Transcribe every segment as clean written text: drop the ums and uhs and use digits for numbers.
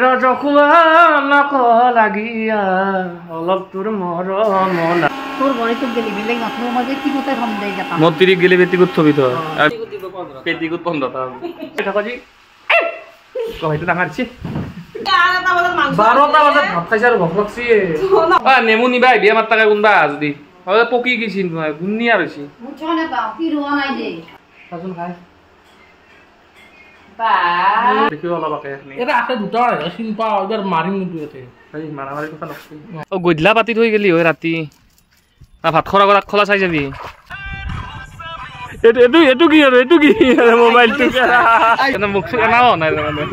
ৰজখুৱা নক লাগিয়া অলপ তোৰ মৰম না তোৰ বড়িটো গেলি বেলেগ নথব মই যে কিমতে থম দেই যাতা মতিৰি গেলি বেটিকুত থবি তো পেটিকুত 15টা থাকাজি কইটো ডাঙাৰছি 12টা বজাত ভাত খাইছ আৰু ভোক লাগছি নেমু নিবা বিয়া মাত টাকা কোনবা যদি হয় পকি গিছিন গুন্নি আর হইছি মুছনে পাও কি রোয়া নাই দে কাজুন খাই বা দেখিও অলপ আকে আপনি এটা আছে দুটা আছে চিন পাও এবাৰ মাৰিম কিন্তু এতে এই মারামারি কথা নকবি ও গইদলা পাতি থই গেলি ওই রাতি না ভাত খরা গলা খোলা চাই যাবি এটু কি আর এটু কি মোবাইল টু কেন মুখ নাও নাই মানে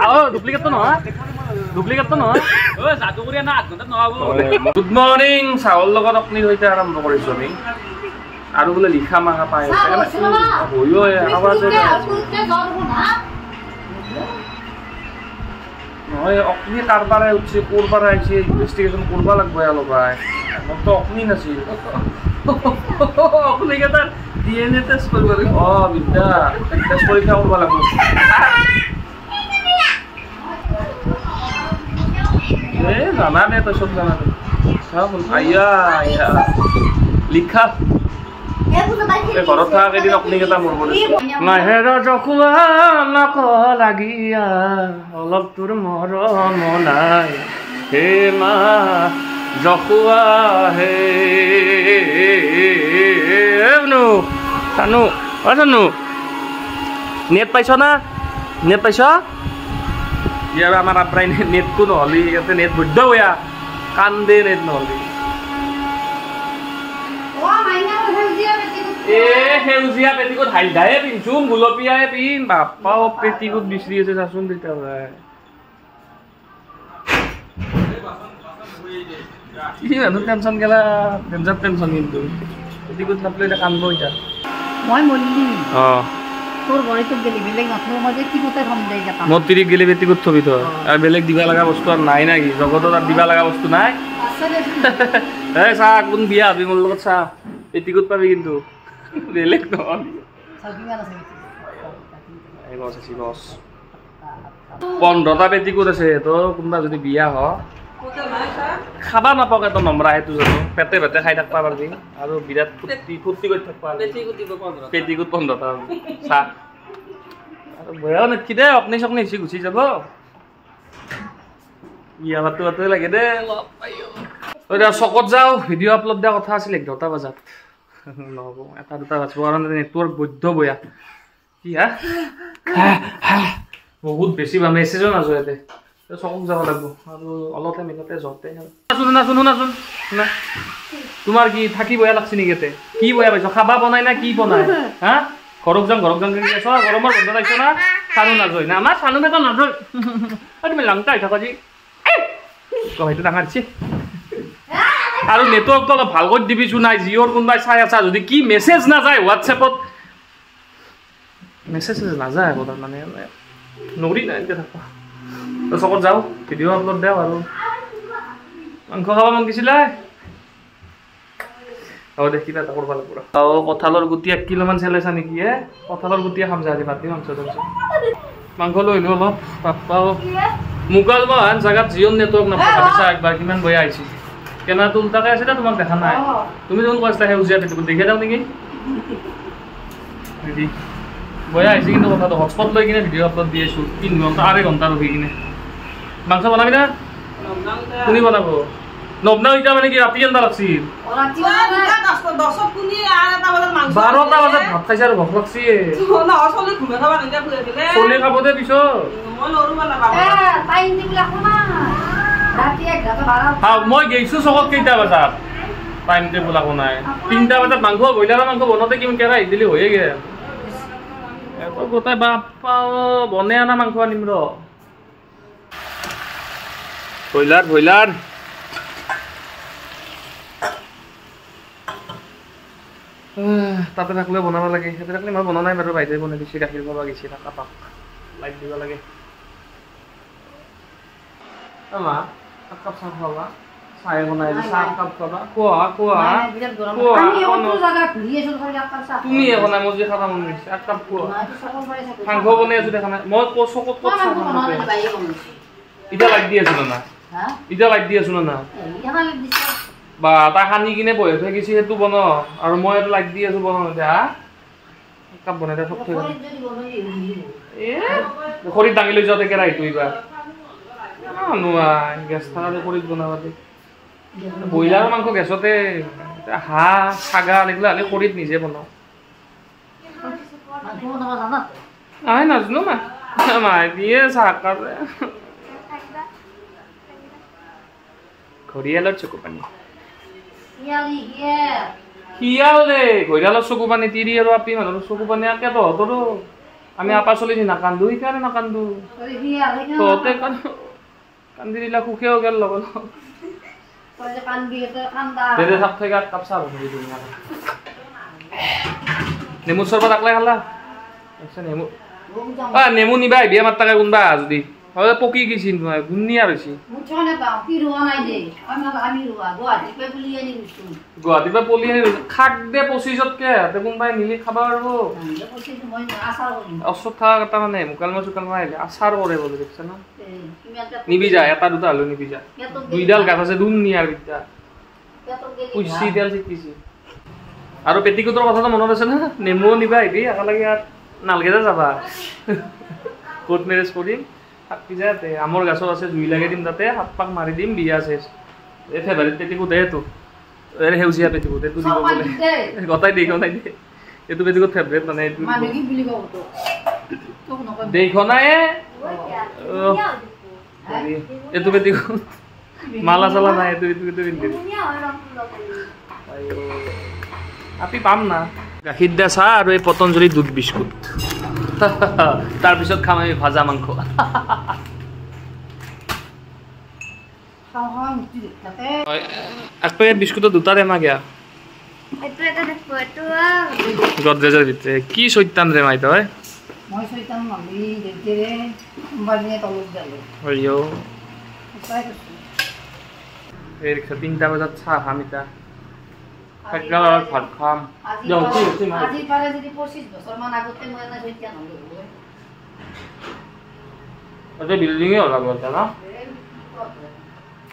আও ডুপ্লিকেট তো নহয় ডুপ্লিকেট তো নহয় ও জাদুকরিয়া না 8 ঘন্টা নহব গুড মর্নিং চাউল লগত আপনি হইতে আরম্ভ কৰিছো আমি আৰু বলে লিখা মাখা পাই আছে হইও আওয়াজ নহয় আপনি কারবারে উঠছে কোরবারে আইছে ইনভেস্টিগেশন করবা লাগবে আলো ভাই আমার তো আপনি নাছিল আপনি কেটা ডিএনএ টেস্ট করবা ও বিদ্যা টেস্ট পরীক্ষা করবা লাগবে জানা নে তো সব জানা সব আইয়া আইয়া লিখা ঘৰত থাকা কেইদিন আপুনি কেইটা মৰব নাহে ৰজখুৱা নক লাগিয়া অলপ তোৰ মৰম নাই হে মা জখুৱা হে নো চানু অ চানু নেট পাইছ না নেট পাইছ ইয়াৰ আমাৰ আপ্ৰাই নেটটো নহ'লি ইয়াতে নেট বৈদ্য বয়া কান্দে নেট নহ'লি সেউজীয়া পেটিকোট হাইধায়ে পিন্ধছোন গুলপীয়াই পিন বাপ্পা পেটিকোট বিচৰি আছে চাচোন তেতিয়া ভাই কি মানুহ টেনচন গেলা ডেঞ্জাৰ টেনচন কিন্তু পেটিকোট নাপলে এতিয়া কান্দব এতিয়া মই মল্লি তোৰ বড়িটো গেলি বেলেগ নথব মই যে কিমতে থম দেই যাতা মতিৰি গেলি পেটিকোট থবি তো আৰু বেলেগ দিবা লগা বস্তু আর নাই নাকি জগতত আর দিবা লগা বস্তু নাই আছে দে এই চাহ কোন বিয়া হবি মোৰ লগত চাহ পেটিকোট পাবি কিন্তু বেলেগ নহয় সাকিমান আছে এই বস আছে বস 15টা পেটিকোট আছে তো কোনবা যদি বিয়া হ খাবা নাপাক এত নম্ৰা হেতু জানো পেটে পেটে খাই থাকবা পাৰবি আৰু বিৰাট ফুৰ্তি কৰি থাকবা পেটিকোট 15টা চাহ আৰু বয়া নেকি দে আপনি সকনি এসে গুচি যাব বিয়া বাতো লাগে দে ওই চকত যাও ভিডিও আপলোড দিয়া কথা আছিল 11টা বজাত নহব এটা দুটা বাজব আৰু নেটৱৰ্ক বৈদ্য বয়া কি হা বহুত বেছি বা মেছেজও নাজো এতে চকক যাব লাগব আৰু অলতে মিলতে জতে নাচোন না তোমাৰ কি থাকি বয়া লাগছে নেকি এতে কি বয়া পাইছ খাবা বনাই না কি বনাই হা ঘৰক যাম কি আছ গৰমৰ বন্ধ পাইছ না চানু নাজয় না আমাৰ চানু বেটা নাজয় আৰু তুমি লাংটা আই থাকা জি কইটো ডাঙাৰছি আৰু নেটৱৰ্কটো অলপ ভাল কৰি দিবিছো নাই জিঅ'ৰ কোনবাই চাই আছা যদি কি মেছেজ না যায় হোৱাটছএপত মেছেজ না যায় কথা মানে নৰি নাই এতিয়া থাকা তো চকত যাও ভিডিও আপলোড দেও আৰু মাংস খাব মন গৈছিলে দেখিবা এটা কৰিব লাগিব কঁঠালৰ গুটি 1 কিলো মান চেলাইছা নেকি কঁঠালৰ গুটিয়ে খাম আজি ভাতি মাংস লৈ লো অলপ পাপ্পাও মুগাল বাহান জাগাত জিঅ'ৰ নেটৱৰ্ক নাপাইছা একবাৰ কিমান বয়া আহিছে কেনা তুলতাকে আছে তোমাক দেখা নাই তুমি যখন কৈছিলা সেউজীয়া পেটিকোট দেখে যাও নেকি বয়া আহিছে কিন্তু কথাটো হটস্পট লৈ কিনে ভিডিঅ' আপলোড দি আছো 3 ঘণ্টা 2.5 ঘণ্টা ৰখি কিনে মাংস বনাবি না কোনি বনাব নবনা ইটা মানে কি ৰাতি এন্দা লাগছিল 12টা বজাত ভাত খাইছ আৰু ভোক লাগছি চলি খাব দে পিছত মই গৈছো চকত কেইটা বজাত টাইম টেবুল আকৌ নাই 3টা বজাত মাংস ব্ৰইলাৰৰ মাংস বনাওঁতে কিমান কেৰাহী দিলি হৈয়ে গে এত গোটাই বাপ্পা বনে আনা মাংস আনিম ৰ ব্ৰইলাৰ তাতে থাকলে বনাব লাগে তাতে থাকলে মই বনোৱা নাই বাৰু বাইদেউ বনাই দিছে গাখীৰ খাব গৈছে থাকা পাক লাইট দিব লাগে আমা কাপ চাহ খাবা চাহ বনাই চাহ কাপ খাবা কোৱা আমি অন্য জায়গা ঘুৰি আছো খালি এক কাপ চাহ তুমি এখন মই যে খাবা মন গৈছে এক কাপ কোৱা মাংস বনাই আছো দেখা নাই মই চকত ক'ত চাহ এতিয়া লাইট দি আছো না হা এতিয়া লাইট দি আছো না ইহানা দিছে বা তা খানি কিনে বহি থৈ গৈছে সেইটো বন আৰু মই এইটো লাইট দি আছো বন এতিয়া কাপ বনাই দে সব থৈ খৰিত যদি বনাই এ খৰিত দাঙি লৈ যাওঁতে কেৰাহীটো এইবাৰ নোৱা গেছ থাকাতে খৰিত বনাবা দে ব্ৰইলাৰ মাংস গেছতে হাঁহ ছাগাল এইগিলা হ'লে খৰিত নিজে বনাওঁ মাংস বনাব জানা আই নাজানো মাই দিয়ে চাহ কাপে ঘৰিয়ালৰ চকু পানী ইয়ালি ইয়ে শিয়াল দে ঘৰিয়ালৰ চকু পানী তিৰি আৰু আপি মানুহৰ চকু পানী একে তহঁতৰো আমি আপা চলি নাকান্দো সেইকাৰণে নাকান্দো তই ইয়ালি তহঁতে কান্দি দিলা সুখেও গেল লগত তই যে কান্দি এতে কান্দা দে থাক থৈ গা কাপ চাহ বনাই দিওঁ নেমু চৰবত আকলাই খালা নেমু নেমু নিবা আহিবি আমাৰ তাকে কোনবা যদি পকি গৈছি নহয় গুণিয়া ৰৈছি মুছনে পাও কি ৰোৱা নাই দে আমি ৰোৱা গুৱাহাটী পে বুলি আনি গৈছো গুৱাহাটীৰ পৰা পলি খাক দে 25তকে হাতে কোনবাই মিলি খাবা পাৰিব মই আচাৰ কৰিম অচত থকা এটা মানে মুকালমা চুকালমা আহিলে আচাৰ কৰে বোলে দেখিছা না কিমানটা নিবি যা এটা দুটা হ'লেও নিবি যা দুইডাল গাছ আছে দুনিয়াৰ বিদ্যা কুচি তেল চিকিছি আৰু পেটিকুটৰ কথাটো মনত আছে না নেমু নিবা আহিবি একেলগে নালগেতে যাবা কোৰ্ট মেৰেজ কৰিম থাকি যাতে আমৰ গাছত আছে জুই লাগে দিম তাতে 7 পাক মাৰি দিম বিয়া চেছ এই ফেভাৰিট পেটিকুট এইটো সেউজীয়া পেটিকুট এইটো দিব বোলে গতাই দে এইটো পেটিকুট ফেভাৰিট মানে এইটো কি বুলি কও তো তোক নকয় দেখনাই এইটো পেটিকুট মালা চালা নাই এইটো পিন্ধি আপি পাম না গাখীৰ দিয়া চাহ আৰু এই পতঞ্জলি দুধ বিস্কুট তাৰপিছত খাম আমি ভাজা মাংস এক পেকেট বিস্কুটৰ দুটা ৰেমা গিয়া গডৰেজৰ ভিতৰে কি চৈতান ৰে মাই তই মই চৈতান মালি দেউতেৰে কোম্পানীয়ে তলত যালো হয়ো এই 3টা বজাত চাহ খাম এতিয়া ভাত খাম আজি পাৰে যদি 25 বছৰমান আগতে মই এটা চৈতান হ'লো আচ্ছা বিল্ডিঙে ওলাব এটা ন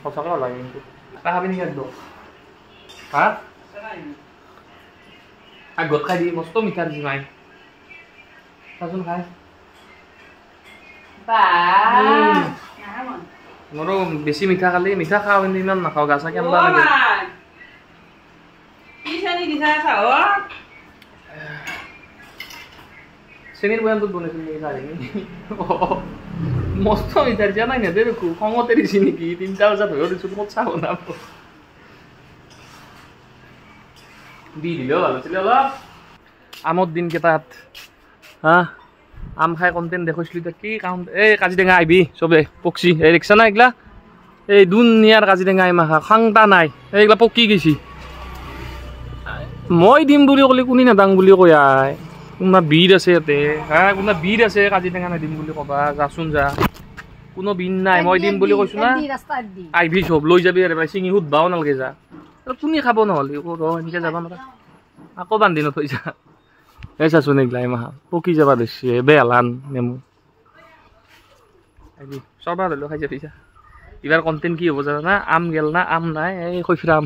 সঁচাকৈ ওলাব কিন্তু এটা খাবি নেকি একদম হা আগত খাই দি মস্ত মিঠা দিছি মাই চাচোন খাই মোৰো বেছি মিঠা খালি মিঠা খাওঁ কিন্তু ইমান নাখাওঁ গা চা কেনেবা লাগে চেনীৰ বয়ানটোত বনাইছিল নেকি চাৰি মস্ত মিঠা দিয়া নাই নেদে দেখো খঙতে দিছি নেকি 3টা বজাত হৈও দিছো ক'ত চাহ বনাব দি দিলেও ভাল আছিলে অলপ আমৰ দিনকেইটাত হা আম খাই কণ্টেণ্ট দেখুৱাইছিলোঁ এতিয়া কি কাম এই কাজিটেঙা আহিবি চবে পকছি এই দেখিছা না এইগিলা এই দুনিয়াৰ কাজিটেঙা মাখা খাংটা নাই এইগিলা পকি গৈছি মই দিম বুলি ক'লে কোনে নেদাং বুলি কৈ আই কোনোবা বিৰ আছে ইয়াতে হা কোনোবা বিৰ আছে কাজিটেঙা নিদিম বুলি ক'বা যাচোন যা কোনো বিন নাই মই দিম বুলি কৈছোঁ না আহিবি চব লৈ যাবি আৰু চিঙি সুধবাও নালাগে যা কোনে খাব নহ'লে এনেকৈ যাব নোৱাৰা আকৌ বান্ধি নথৈ যা এই চাচোন এইগিলা মাহা পকি যাবা ধৰিছে বেহালান নেমু আহিবি চবা ধৰিলেও খাই যাবি যা এইবাৰ কণ্টেণ্ট কি হ'ব জানা আম গেল না আম নাই এই খৈফ্ৰাম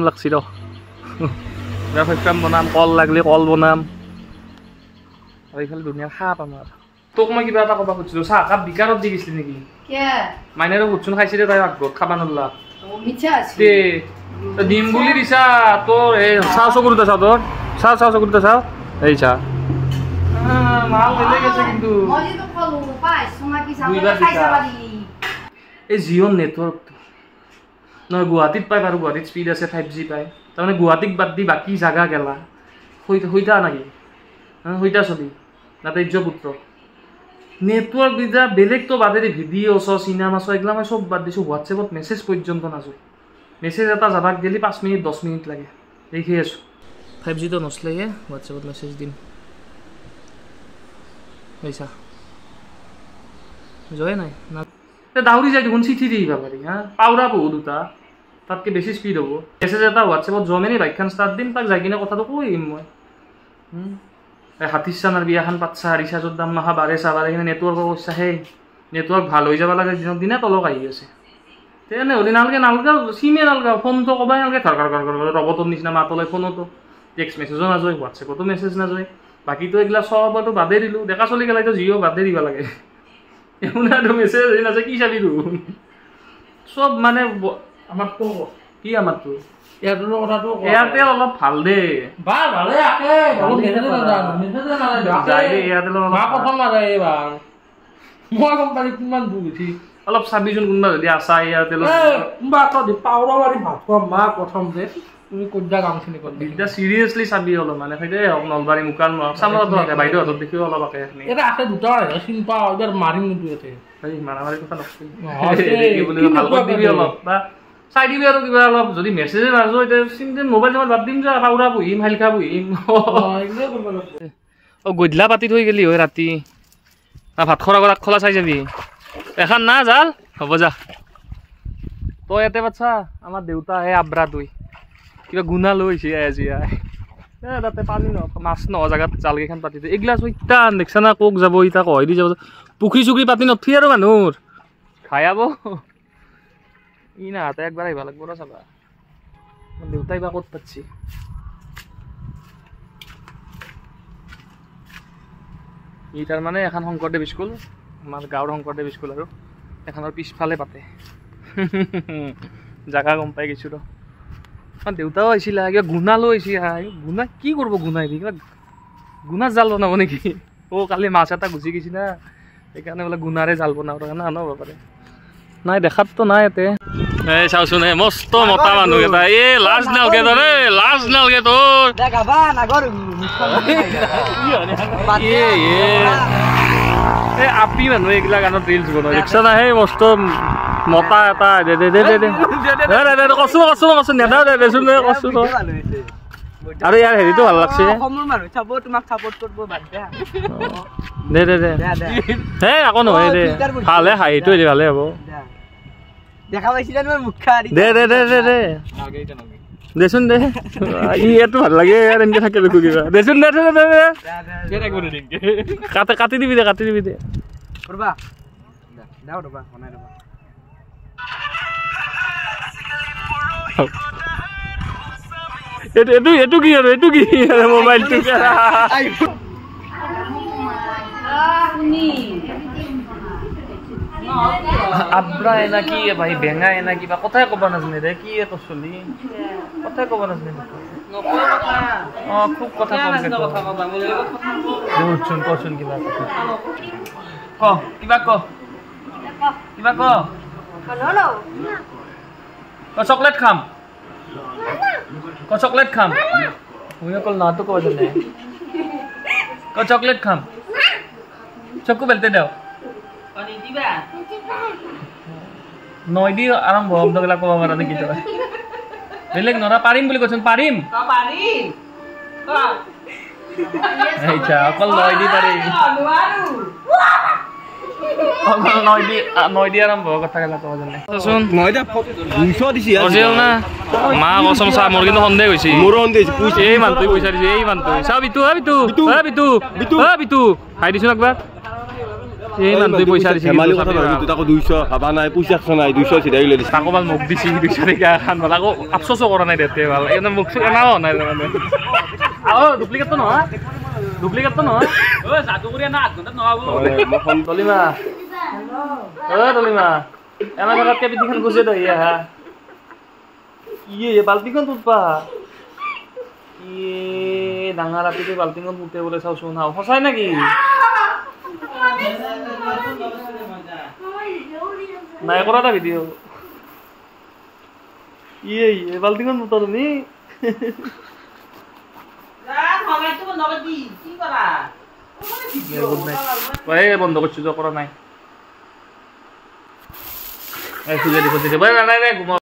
লাগছি ৰ এইবাৰ খৈফ্ৰাম বনাম কল লাগিলে কল বনাম আৰু এইফালে ধুনীয়া সাপ আমাৰ তোক মই কিবা এটা ক'ব খুজিছিলোঁ চাহ কাপ বিকাৰত দি গৈছিলি নেকি মাইনাৰো সুধচোন খাইছিলে তাই আগত খাবা নলা দে দিম বুলি দিছা তোৰ এই চাহ চকুৰতে চাওঁ তোৰ চাহ চকুৰতে চাওঁ এই চাহ মাল বেলেগ আছে কিন্তু এই জিঅ' নেটৱৰ্কটো নহয় গুৱাহাটীত পাই বাৰু গুৱাহাটীত স্পীড আছে 5G পায় তাৰমানে গুৱাহাটীক বাদ দি বাকী জাগা গেলা সৈতা নেকি সৈতা চলি নাতাৰ্য পুত্ৰ নেটৱৰ্ক দিছা বেলেগতো বাদেৰে ভিডিঅ' চ চিনেমা চ এইগিলা মই চব বাদ দিছোঁ হোৱাটছএপত মেছেজ পৰ্যন্ত নাযাওঁ মেছেজ এটা যাবাক গেলি 5 মিনিট 10 মিনিট লাগে দেখি আছোঁ 5Gটো নচলেহে হোৱাটছএপত মেছেজ দিম পইচা জয়ে নাই না দাউৰি যায় দেখোন চিঠি দি আহিব পাৰি হা পাউৰা বহু দুটা তাতকৈ বেছি স্পীড হ'ব মেছেজ এটা হোৱাটছএপত জমেনি বাইকখন ষ্টাৰ্ট দিম তাক যাই কিনে কথাটো কৈ আহিম মই হাতীচানাৰ বিয়াখন পাতছা ৰিচাৰ্জৰ দাম মাহা বাঢ়ে কিনে নেটৱৰ্কৰ কৈছা সেই নেটৱৰ্ক ভাল হৈ যাব লাগে দিনক দিনে তলক আহি আছে তেনে হ'লে নালগাও চিমে নালগাও ফোনটো ক'বাই নালগে ঘৰ ৰবটৰ নিচিনা মাতলৈ ফোনতো টেক্সট মেছেজো নাযায় হোৱাটছএপতো মেছেজ নাযায় বাকীতো এইগিলা চবতো বাদেই দিলোঁ ডেকা চলি গেলাইতো জিঅ' বাদেই দিব লাগে এইবোৰতো মেছেজ নাযায় কি চাবি চব মানে আমাৰতো কি আমাৰতো এয়াৰটেলৰ কথাটো এয়াৰটেল অলপ ভাল দেই ভালে আকে প্ৰথম নাযায় এইবাৰ মই গম পালি কিমান দূৰ উঠি অলপ চাবিচোন কোনোবা যদি আছা এয়াৰটেলত কোনোবা এটা পাউৰা মাৰি ভাত খোৱা মা প্ৰথম যে তুমি কদ্যা কামখিনি কৰি এতিয়া চিৰিয়াছলি চাবি অলপ মানে সেইটোৱে হওক নলবাৰী মুকাল নহওক চামতো থাকে বাইদেউ হাতত দেখিও অলপ আকে এখিনি এটা আছে দুটা চিনি পাওঁ এইবাৰ মাৰিম কিন্তু ইয়াতে এই মাৰামাৰি কথা নকবি ভালকৈ দিবি অলপ বা চাই দিবি আৰু কিবা অলপ যদি মেছেজে নাযাওঁ এতিয়া চিন্তা মোবাইল চোবাইল বাদ দিম যে পাউৰা বহিম হালিকা বহিম গধূলা পাতি থৈ গেলি হয় ৰাতি ভাত খোৱাৰ আগত খোলা চাই যাবি এখন না জাল হ'ব যা তই ইয়াতে বাচ্ছা আমাৰ দেউতা হে আব্ৰা তুই কিবা গুণা লৈছে আজি তাতে পানী ন মাছ নোহোৱা জেগাত জালকেইখন পাতি থৈ এইগিলা ইতা দেখছা না কোক যাব ইতা কয় দি যাব পুখুৰী চুখুৰী পাতি নথি আৰু মানুহৰ খাই আব ই না হাতে একবাৰ আহিব লাগিব না চাবা দেউতাই বা ক'ত পাতছি ই তাৰমানে এখন শংকৰদেৱ স্কুল আমাৰ গাঁৱৰ শংকৰদেৱ স্কুল আৰু এখনৰ পিছফালে পাতে জাগা গম পাই গৈছোঁ ৰ দেউতাও আহিছিলে কিবা গুণা লৈ আহিছে গুণা কি কৰিব গুণাই দি কিবা গুণাৰ জাল বনাব নেকি কালি মাছ এটা গুচি গৈছি না সেইকাৰণে বোলে গুণাৰে জাল বনাব কাৰণে আনব পাৰে নাই দেখাততো নাই ইয়াতে এই চাওচোন এই মস্ত মতা মানুহ এটা এই লাজ নালগে তোৰ লাজ নালগে তোৰ এই আপি মানুহ এইগিলা গানত ৰিলচ বনাই দেখছা না সেই মস্ত মতা এটা দে দে দে দে দে কচু কচু কচু নেদা দে দেচোন দে কচু আৰু ইয়াৰ হেৰিটো ভাল লাগছে দে দে দে হে আকৌ নহয় দে ভালে হাঁহিটো ভালে হ'ব দে দে দে দে দে দেচোন দে ইয়াতো ভাল লাগে ইয়াৰ এনেকে থাকে দেখো কিবা দেচোন দে দে দে কাটি দিবি দে কাটি দিবি দে এইটো কি আৰু এইটো কি মোবাইলটো আব্ৰা এনা কি ভাই বেঙা এনা কিবা কথাই ক'ব নাজানে দে কি তোৰ চলি কথাই ক'ব নাজানে খুব কথা কমচোন কচোন কিবা কিবা ক চকলেট খাম চকলেট খাম মই অকল নাটো ক'ব জানে চকলেট খাম চকু বেলতে দেও নয় দি আৰম্ভ শব্দবিলাক ক'ব পাৰা নেকি তই বেলেগ নৰা পাৰিম বুলি কৈছোন পাৰিম অকল নয় দি পাৰিম নয় দি আৰম্ভ কথা গেলা ক'ব জানে না মা কচম চা মোৰ কিন্তু সন্দেহ হৈছে এই মানুহটোৱে পইচা দিছে এই মানুহটোৱে চা বিতু খাই দিছো একবাৰ এই মানুহটোৱে পইচা দিছে তাকো 200 খাবা নাই পইচা নাই 200 চিধাই লৈ দিছে তাকো ভাল মোক দিছে 200 টকা খান ভাল আকৌ আফসোসো কৰা নাই দেতে ভাল এনে মোক এনাও নাই মানে ডুপ্লিকেটটো নহয় ঐ জাদুকৰি না 8 ঘণ্টাত নহব তলিমা তলিমা এনা জাগাতকে বিদিখন গুছে দই হা ইয়ে বালতিখন তুপা ইয়ে ডাঙৰ ৰাতিতে বালতিখন পুতে বলে চাওচোন হাও সঁচাই নেকি নাই কৰা এটা ভিডিঅ' ইয়ে বালতিখন পুতা তুমি বন্ধ কৰছো তো কৰা নাই